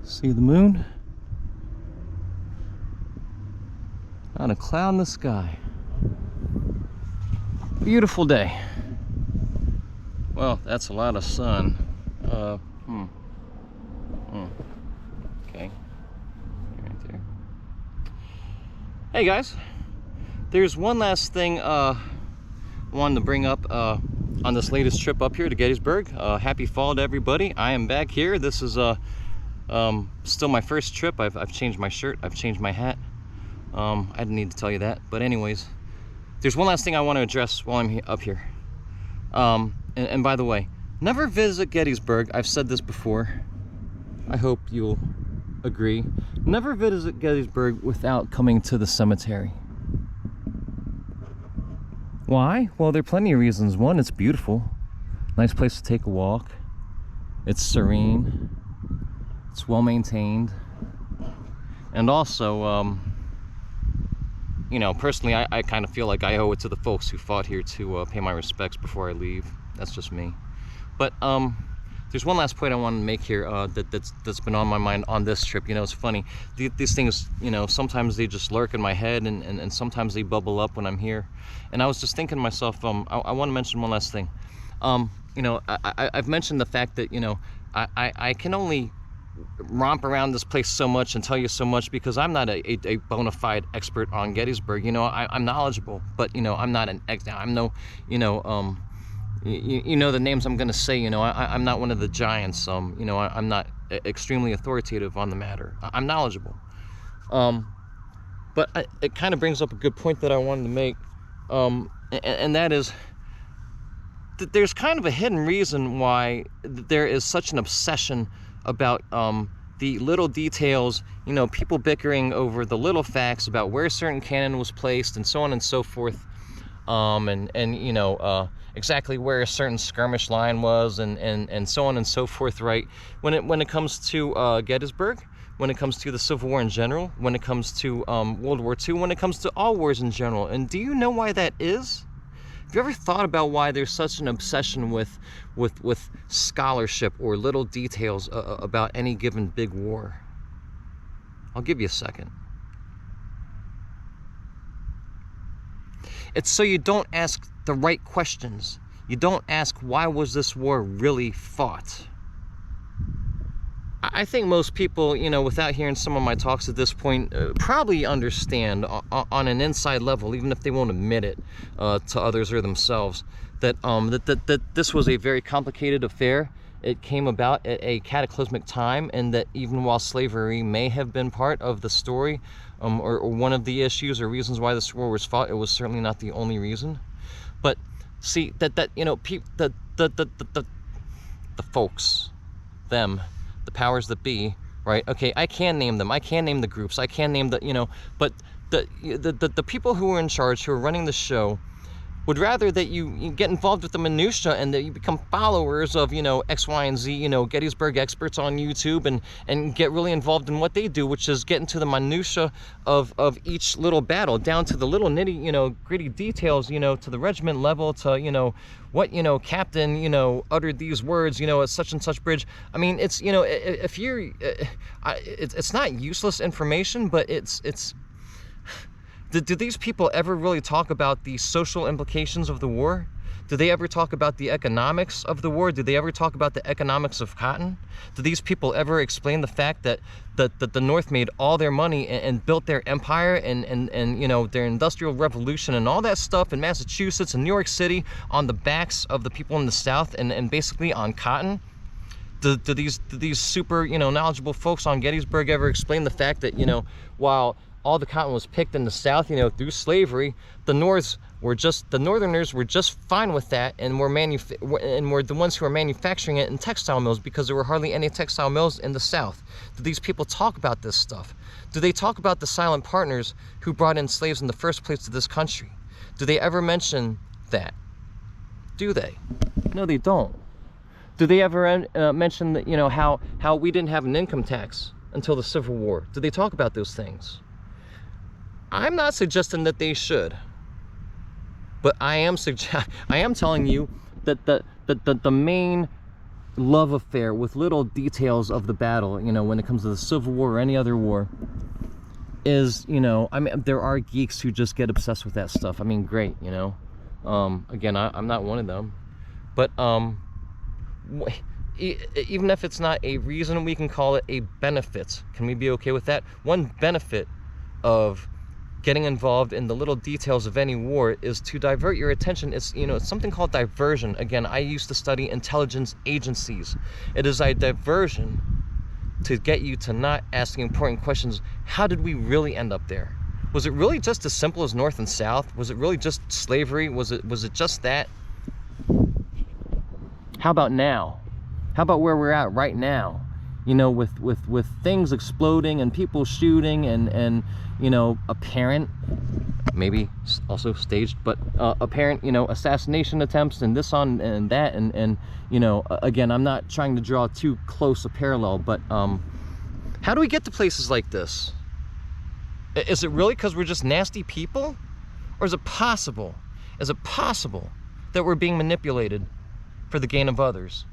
See the moon? Not a cloud in the sky. Beautiful day. Well, that's a lot of sun. Okay. Right there. Hey guys, there's one last thing I wanted to bring up on this latest trip up here to Gettysburg. Happy fall to everybody. I am back here. This is still my first trip. I've changed my shirt. I've changed my hat. I didn't need to tell you that, but anyways, there's one last thing I want to address while I'm up here. And by the way, never visit Gettysburg. I've said this before. I hope you'll agree. Never visit Gettysburg without coming to the cemetery. Why? Well, there are plenty of reasons. One, it's beautiful. Nice place to take a walk. It's serene. It's well maintained. And also, you know, personally, I kind of feel like I owe it to the folks who fought here to pay my respects before I leave. That's just me. But there's one last point I want to make here that's been on my mind on this trip. You know, it's funny. These things, you know, sometimes they just lurk in my head, and sometimes they bubble up when I'm here. And I was just thinking to myself, I want to mention one last thing. You know, I've mentioned the fact that, you know, I can only romp around this place so much and tell you so much because I'm not a bona fide expert on Gettysburg. You know, I'm knowledgeable, but, you know, I'm not an I'm no, you know, you know the names I'm going to say. You know, I'm not one of the giants. You know, I'm not extremely authoritative on the matter. I'm knowledgeable. But it kind of brings up a good point that I wanted to make. And that is that there's kind of a hidden reason why there is such an obsession about the little details, you know, people bickering over the little facts about where certain cannon was placed and so on and so forth, and you know, exactly where a certain skirmish line was and so on and so forth, right? When it comes to Gettysburg, when it comes to the Civil War in general, when it comes to World War II, when it comes to all wars in general. And do you know why that is? Have you ever thought about why there's such an obsession with scholarship or little details about any given big war? I'll give you a second. It's so you don't ask the right questions. You don't ask, why was this war really fought? I think most people, you know, without hearing some of my talks at this point, probably understand on an inside level, even if they won't admit it to others or themselves, that that this was a very complicated affair. It came about at a cataclysmic time, and that even while slavery may have been part of the story, or one of the issues or reasons why this war was fought, it was certainly not the only reason. But see, that you know, the folks, them, the powers that be, right? Okay, I can name them. I can name the groups. I can name the, you know, but the people who are in charge, who are running the show, would rather that you get involved with the minutia and that you become followers of, you know, X, Y, and Z, you know, Gettysburg experts on YouTube, and get really involved in what they do, which is get into the minutia of each little battle, down to the little nitty, you know, gritty details, you know, to the regiment level, to, you know, what, you know, captain, you know, uttered these words, you know, at such and such bridge. I mean, it's, you know, if you're, it's not useless information, but it's do these people ever really talk about the social implications of the war? Do they ever talk about the economics of the war? Do they ever talk about the economics of cotton? Do these people ever explain the fact that the North made all their money and built their empire and you know, their industrial revolution and all that stuff in Massachusetts and New York City on the backs of the people in the South and basically on cotton? Do these super, you know, knowledgeable folks on Gettysburg ever explain the fact that, you know, while all the cotton was picked in the South, you know, through slavery, the Northerners were just fine with that, and were the ones who were manufacturing it in textile mills, because there were hardly any textile mills in the South? Do these people talk about this stuff? Do they talk about the silent partners who brought in slaves in the first place to this country? Do they ever mention that? Do they? No, they don't. Do they ever mention that, you know, how we didn't have an income tax until the Civil War? Do they talk about those things? I'm not suggesting that they should, but I am telling you that the main love affair with little details of the battle, you know, when it comes to the Civil War or any other war, is, you know, I mean, there are geeks who just get obsessed with that stuff. I mean, great, you know. Again, I'm not one of them, but even if it's not a reason, we can call it a benefit. Can we be okay with that? One benefit of getting involved in the little details of any war is to divert your attention. It's, you know, it's something called diversion. Again, I used to study intelligence agencies. It is a diversion to get you to not asking important questions. How did we really end up there? Was it really just as simple as North and South? Was it really just slavery? Was it just that? How about now? How about where we're at right now? You know, with things exploding and people shooting and you know, apparent, maybe also staged, but apparent, you know, assassination attempts and this on and that, and you know, again, I'm not trying to draw too close a parallel, but how do we get to places like this? Is it really because we're just nasty people? Or is it possible that we're being manipulated for the gain of others?